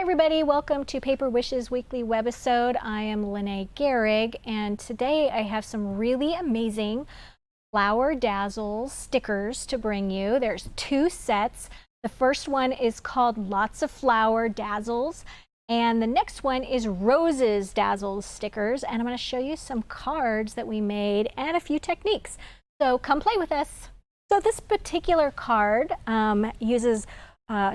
Hi everybody, welcome to Paper Wishes Weekly Webisode. I am Lene Gehrig, and today I have some really amazing Flower Dazzles stickers to bring you. There's two sets. The first one is called Lots of Flower Dazzles, and the next one is Roses Dazzles stickers, and I'm going to show you some cards that we made and a few techniques. So come play with us. So this particular card uses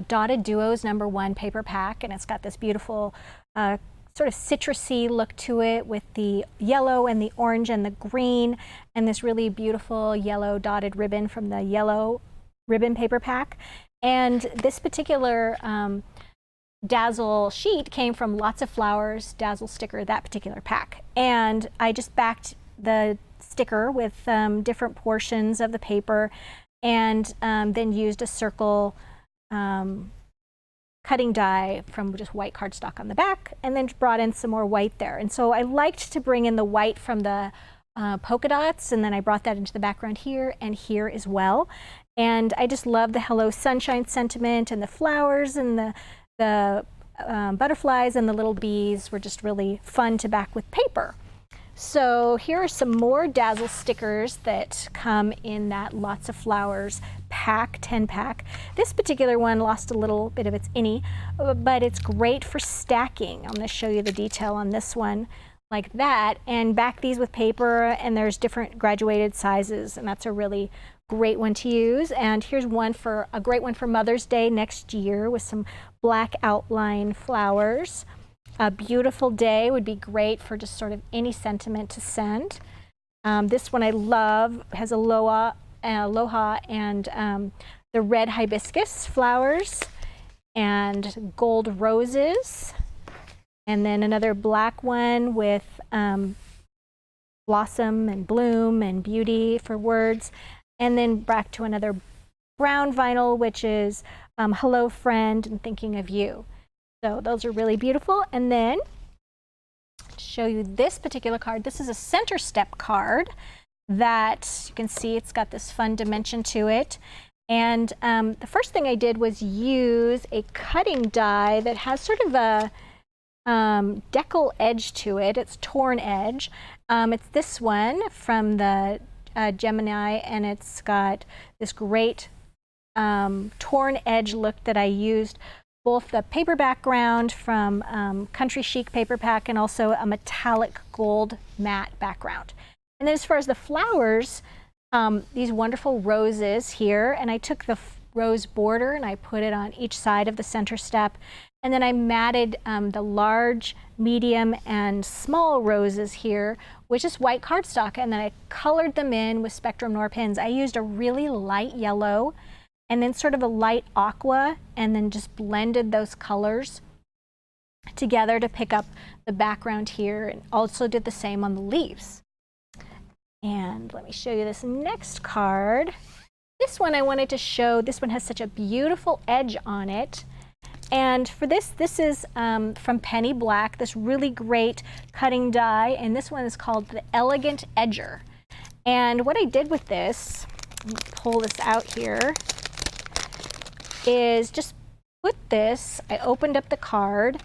Dotted Duos #1 paper pack, and it's got this beautiful sort of citrusy look to it with the yellow and the orange and the green, and this really beautiful yellow dotted ribbon from the yellow ribbon paper pack. And this particular Dazzle sheet came from Lots of Flowers Dazzle sticker, that particular pack. And I just backed the sticker with different portions of the paper, and then used a circle cutting die from just white cardstock on the back, and then brought in some more white there. And so I liked to bring in the white from the polka dots, and then I brought that into the background here and here as well. And I just love the Hello Sunshine sentiment, and the flowers and the butterflies and the little bees were just really fun to back with paper. So here are some more Dazzle stickers that come in that Lots of Flowers pack, 10 pack. This particular one lost a little bit of its innie, but it's great for stacking. I'm going to show you the detail on this one like that, and back these with paper, and there's different graduated sizes, and that's a really great one to use. And here's one for a great one for Mother's Day next year with some black outline flowers. A beautiful day would be great for just sort of any sentiment to send. This one I love, has aloha and the red hibiscus flowers and gold roses. And then another black one with blossom and bloom and beauty for words. And then back to another brown vinyl, which is hello friend and thinking of you. So those are really beautiful. And then to show you this particular card, this is a center step card that you can see it's got this fun dimension to it. And the first thing I did was use a cutting die that has sort of a decal edge to it. It's torn edge. It's this one from the Gemini, and it's got this great torn edge look that I used both the paper background from Country Chic paper pack and also a metallic gold matte background. And then as far as the flowers, these wonderful roses here, and I took the rose border and I put it on each side of the center step, and then I matted the large, medium, and small roses here with just white cardstock, and then I colored them in with Spectrum Noir pens. I used a really light yellow and then sort of a light aqua, and then just blended those colors together to pick up the background here, and also did the same on the leaves. And let me show you this next card. This one I wanted to show, this one has such a beautiful edge on it. And for this is from Penny Black, this really great cutting die, and this one is called the Elegant Edger. And what I did with this, let me pull this out here, is just put this, I opened up the card,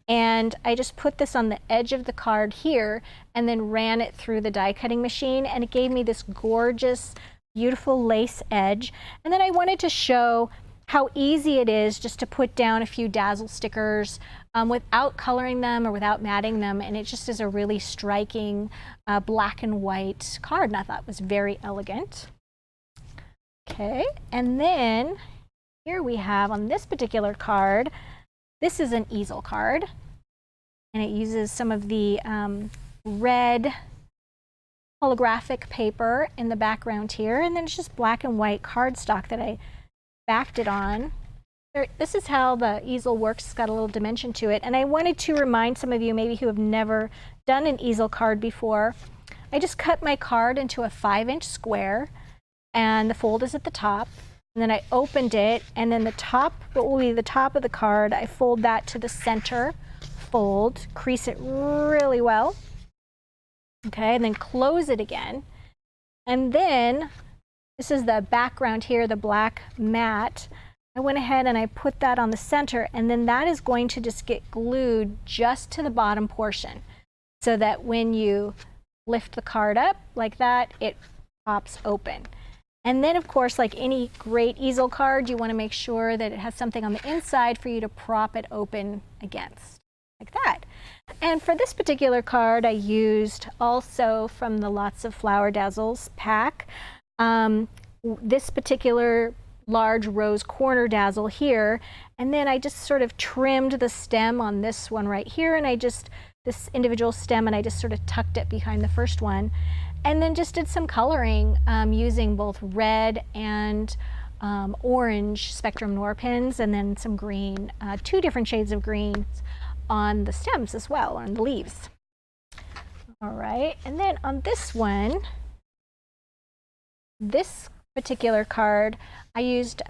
and I just put this on the edge of the card here, and then ran it through the die cutting machine, and it gave me this gorgeous, beautiful lace edge. And then I wanted to show how easy it is just to put down a few Dazzle stickers without coloring them or without matting them, and it just is a really striking black and white card, and I thought it was very elegant. Okay, and then here we have on this particular card, this is an easel card, and it uses some of the red holographic paper in the background here, and then it's just black and white cardstock that I backed it on. This is how the easel works. It's got a little dimension to it, and I wanted to remind some of you maybe who have never done an easel card before. I just cut my card into a 5-inch square, and the fold is at the top. And then I opened it, and then the top, what will be the top of the card, I fold that to the center, fold, crease it really well, okay, and then close it again. And then, this is the background here, the black matte. I went ahead and I put that on the center, and then that is going to just get glued just to the bottom portion so that when you lift the card up like that, it pops open. And then, of course, like any great easel card, you want to make sure that it has something on the inside for you to prop it open against, like that. And for this particular card, I used also from the Lots of Flower Dazzles pack, this particular large rose corner dazzle here, and then I just sort of trimmed the stem on this one right here, and this individual stem, and I just sort of tucked it behind the first one, and then just did some coloring using both red and orange Spectrum Noir pins, and then some green, 2 different shades of green on the stems as well, on the leaves. All right, and then on this one, this particular card, I used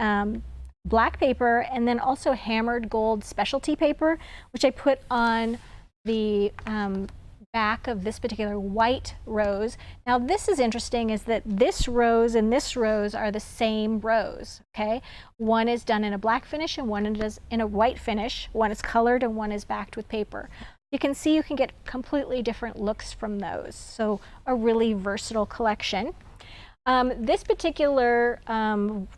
black paper and then also hammered gold specialty paper, which I put on the back of this particular white rose. Now this is interesting, is that this rose and this rose are the same rose, okay? One is done in a black finish and one is in a white finish. One is colored and one is backed with paper. You can see you can get completely different looks from those. So a really versatile collection. This particular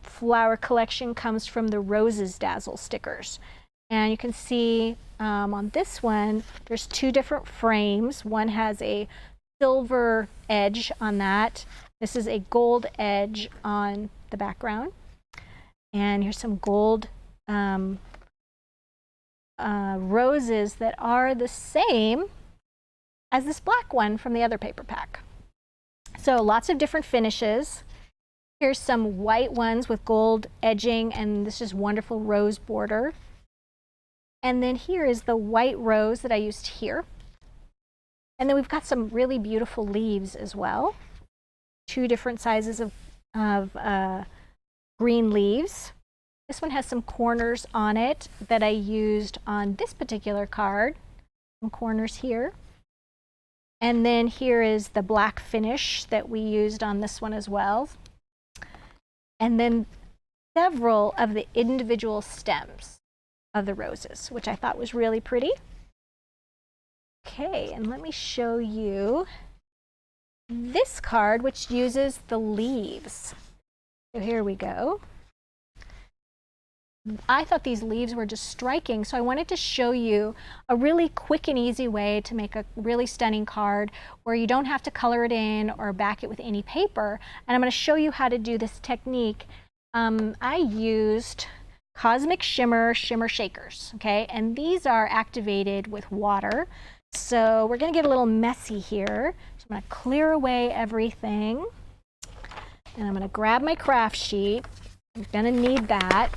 flower collection comes from the Roses Dazzle stickers. And you can see on this one, there's 2 different frames. One has a silver edge on that. This is a gold edge on the background. And here's some gold roses that are the same as this black one from the other paper pack. So lots of different finishes. Here's some white ones with gold edging, and this is wonderful rose border. And then here is the white rose that I used here. And then we've got some really beautiful leaves as well. 2 different sizes of green leaves. This one has some corners on it that I used on this particular card. Some corners here. And then here is the black finish that we used on this one as well. And then several of the individual stems of the roses, which I thought was really pretty. Okay, and let me show you this card, which uses the leaves. So here we go. I thought these leaves were just striking, so I wanted to show you a really quick and easy way to make a really stunning card where you don't have to color it in or back it with any paper. And I'm going to show you how to do this technique. I used Cosmic Shimmer shakers, okay? And these are activated with water. So we're going to get a little messy here. So I'm going to clear away everything. And I'm going to grab my craft sheet. I'm going to need that.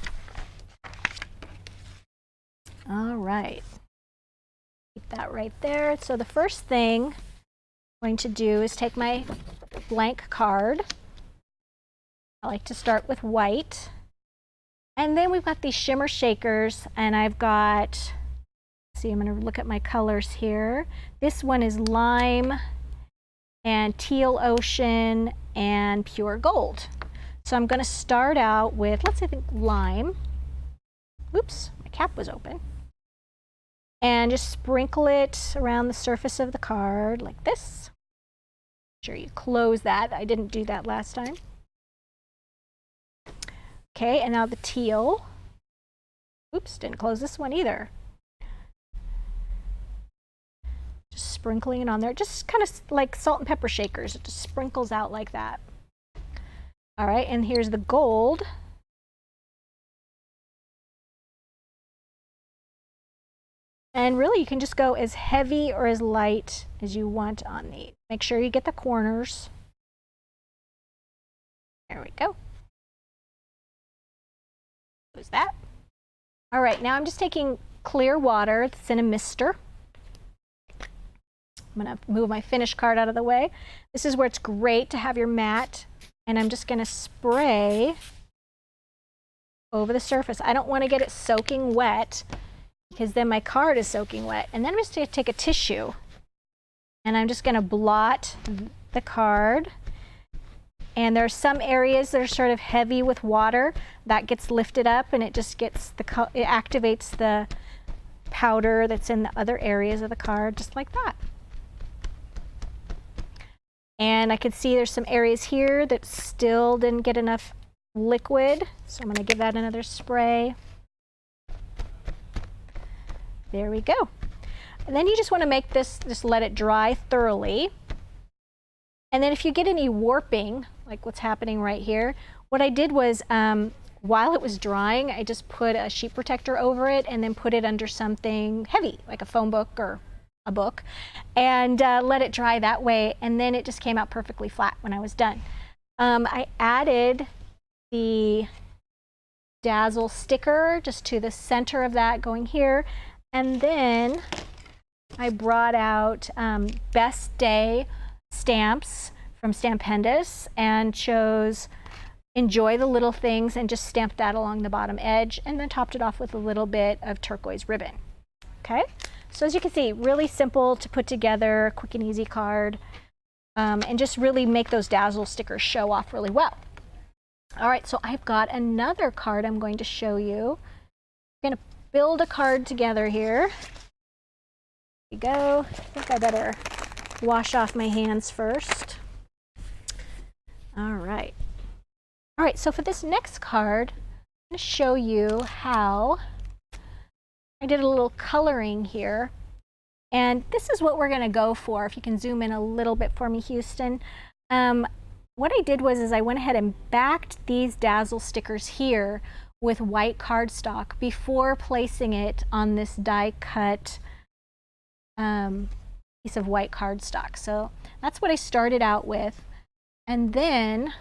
All right, keep that right there. So the first thing I'm going to do is take my blank card. I like to start with white. And then we've got these shimmer shakers, and I've got, see, I'm going to look at my colors here. This one is lime and teal ocean and pure gold. So I'm going to start out with, let's say, lime. Oops, my cap was open. And just sprinkle it around the surface of the card like this. Make sure you close that. I didn't do that last time. Okay, and now the teal. Oops, didn't close this one either. Just sprinkling it on there. Just kind of like salt and pepper shakers. It just sprinkles out like that. All right, and here's the gold. And really, you can just go as heavy or as light as you want on these. Make sure you get the corners. There we go. Close that. All right, now I'm just taking clear water that's in a mister. I'm going to move my finished card out of the way. This is where it's great to have your mat. And I'm just going to spray over the surface. I don't want to get it soaking wet, because then my card is soaking wet. And then I'm just going to take a tissue and I'm just going to blot the card And there's some areas that are sort of heavy with water that gets lifted up, and it just gets it activates the powder that's in the other areas of the card, just like that. And I could see there's some areas here that still didn't get enough liquid, so I'm going to give that another spray. There we go. And then you just want to make this, just let it dry thoroughly. And then if you get any warping, like what's happening right here, what I did was while it was drying, I just put a sheet protector over it and then put it under something heavy, like a phone book or a book, and let it dry that way. And then it just came out perfectly flat when I was done. I added the Dazzle sticker just to the center of that going here. And then I brought out Best Day stamps from Stampendous and chose Enjoy the Little Things and just stamped that along the bottom edge and then topped it off with a little bit of turquoise ribbon. Okay, so as you can see, really simple to put together, quick and easy card, and just really make those Dazzle stickers show off really well. All right, so I've got another card I'm going to show you. I'm going to build a card together here. Here we go. I think I better wash off my hands first. All right. All right, so for this next card, I'm going to show you how I did a little coloring here. And this is what we're going to go for. If you can zoom in a little bit for me, Houston. What I did was I went ahead and backed these Dazzle stickers here with white cardstock before placing it on this die cut piece of white cardstock. So that's what I started out with. And then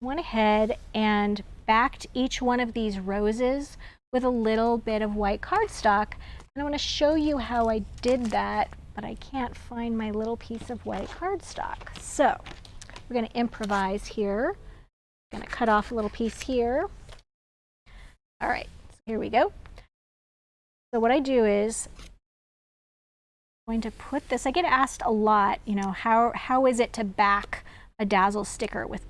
went ahead and backed each one of these roses with a little bit of white cardstock. And I want to show you how I did that, but I can't find my little piece of white cardstock. So we're going to improvise here. I'm going to cut off a little piece here. All right, so here we go. So what I do is I'm going to put this, I get asked a lot, you know, how is it to back a Dazzle sticker with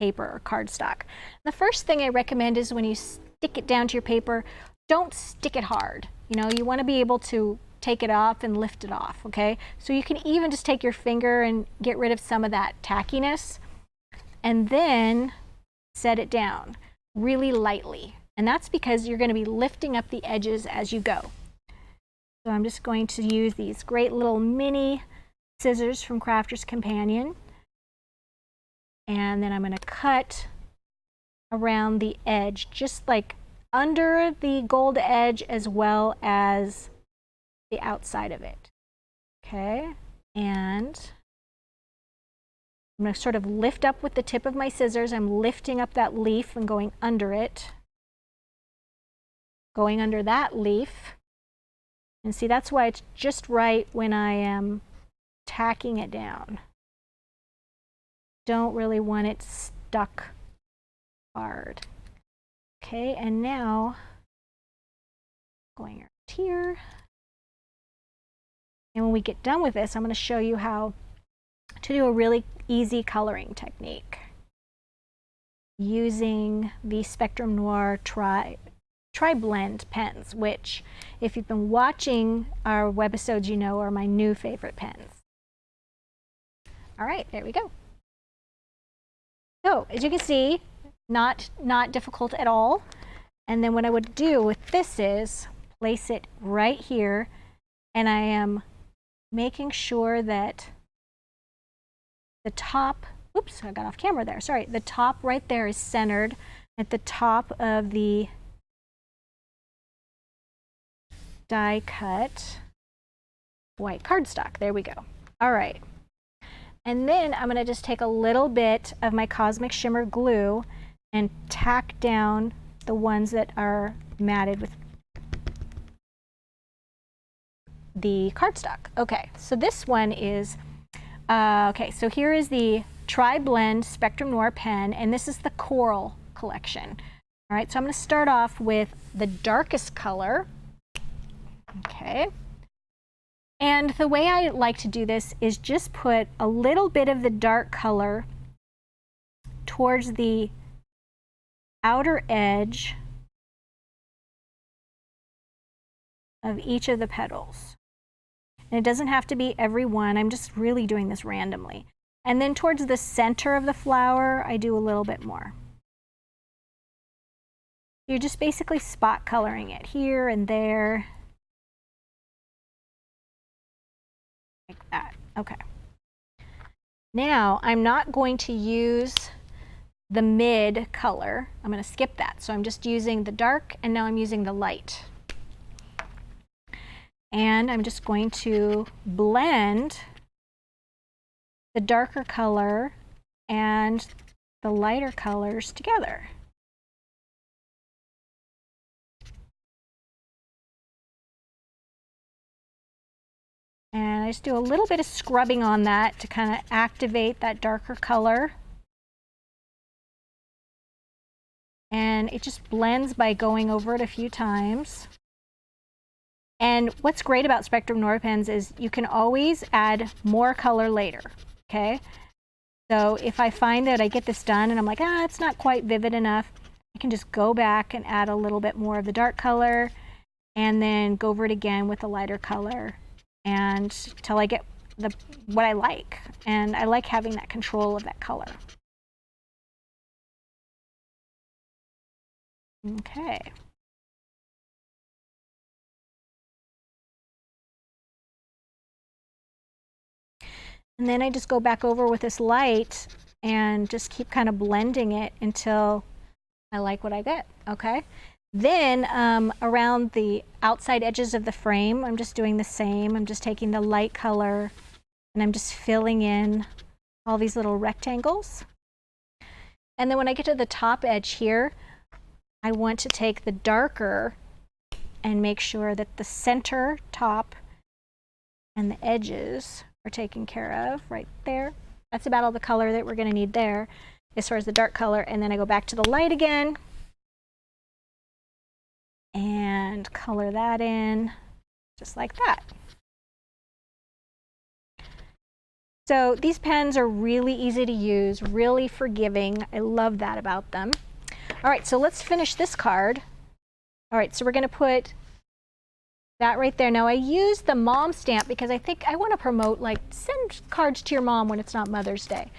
paper or cardstock? The first thing I recommend is when you stick it down to your paper, don't stick it hard. You know, you want to be able to take it off and lift it off, okay? So you can even just take your finger and get rid of some of that tackiness and then set it down really lightly. And that's because you're going to be lifting up the edges as you go. So I'm just going to use these great little mini scissors from Crafter's Companion. And then I'm going to cut around the edge, just like under the gold edge as well as the outside of it. Okay, and I'm going to sort of lift up with the tip of my scissors. I'm lifting up that leaf and going under it, going under that leaf. And see, that's why it's just right when I am tacking it down. Don't really want it stuck hard. Okay, and now going right here. And when we get done with this, I'm going to show you how to do a really easy coloring technique using the Spectrum Noir Tri-Blend pens, which, if you've been watching our webisodes, you know are my new favorite pens. All right, there we go. So, as you can see, not difficult at all. And then what I would do with this is place it right here, and I am making sure that the top, oops, I got off camera there, sorry, the top right there is centered at the top of the die cut white cardstock. There we go. All right. And then I'm going to just take a little bit of my Cosmic Shimmer glue and tack down the ones that are matted with the cardstock. Okay, so this one is, okay, so here is the Tri-Blend Spectrum Noir pen, and this is the Coral collection. All right, so I'm going to start off with the darkest color. Okay, And the way I like to do this is just put a little bit of the dark color towards the outer edge of each of the petals. And it doesn't have to be every one. I'm just really doing this randomly. And then towards the center of the flower, I do a little bit more. You're just basically spot coloring it here and there. Like that. Okay. Now, I'm not going to use the mid color. I'm going to skip that. So I'm just using the dark, and now I'm using the light. And I'm just going to blend the darker color and the lighter colors together. And I just do a little bit of scrubbing on that to kind of activate that darker color. And it just blends by going over it a few times. And what's great about Spectrum Noir pens is you can always add more color later, okay? So if I find that I get this done and I'm like, it's not quite vivid enough, I can just go back and add a little bit more of the dark color and then go over it again with the lighter color and till I get what I like. And I like having that control of that color. Okay. And then I just go back over with this light and just keep kind of blending it until I like what I get, okay? Then around the outside edges of the frame, I'm just doing the same. I'm just taking the light color and I'm just filling in all these little rectangles. And then when I get to the top edge here, I want to take the darker and make sure that the center, top, and the edges are taken care of right there. That's about all the color that we're going to need there as far as the dark color. And then I go back to the light again and color that in just like that. So these pens are really easy to use, really forgiving. I love that about them. All right, so let's finish this card. All right, so we're going to put that right there. Now I use the mom stamp because I think I want to promote, like, send cards to your mom when it's not Mother's Day.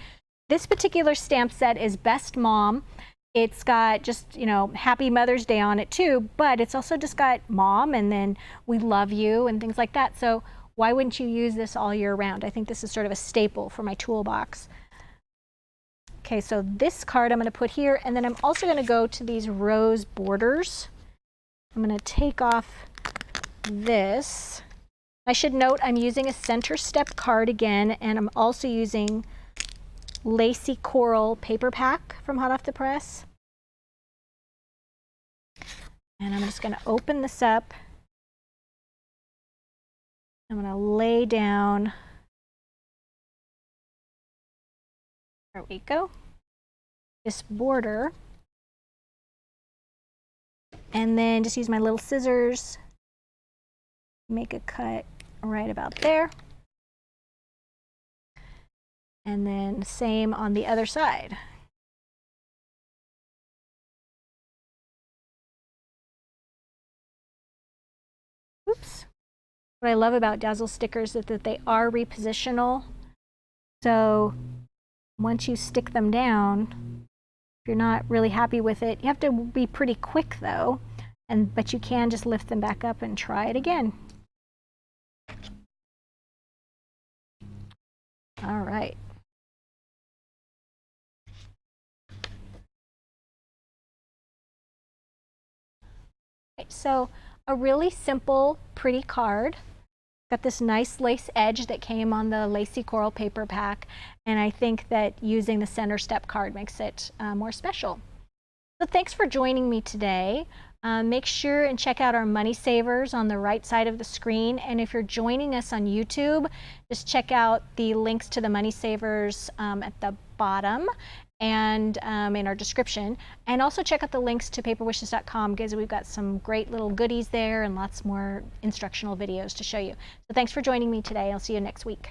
This particular stamp set is Best Mom. It's got just, you know, Happy Mother's Day on it too, but it's also just got Mom and then We Love You and things like that. So why wouldn't you use this all year round? I think this is sort of a staple for my toolbox. Okay, so this card I'm going to put here, and then I'm also going to go to these rose borders. I'm going to take off this. I should note I'm using a center step card again, and I'm also using Lacy Coral paper pack from Hot Off the Press. And I'm just going to open this up. I'm going to lay down, there we go, this border, and then just use my little scissors, make a cut right about there, and then same on the other side. Oops. What I love about Dazzles stickers is that they are repositional. So once you stick them down, if you're not really happy with it, you have to be pretty quick though, but you can just lift them back up and try it again. All right. Okay, so a really simple, pretty card. Got this nice lace edge that came on the Lacy Coral paper pack, and I think that using the center step card makes it more special. So thanks for joining me today. Make sure and check out our money savers on the right side of the screen. And if you're joining us on YouTube, just check out the links to the money savers at the bottom and in our description. And also check out the links to paperwishes.com because we've got some great little goodies there and lots more instructional videos to show you. So thanks for joining me today. I'll see you next week.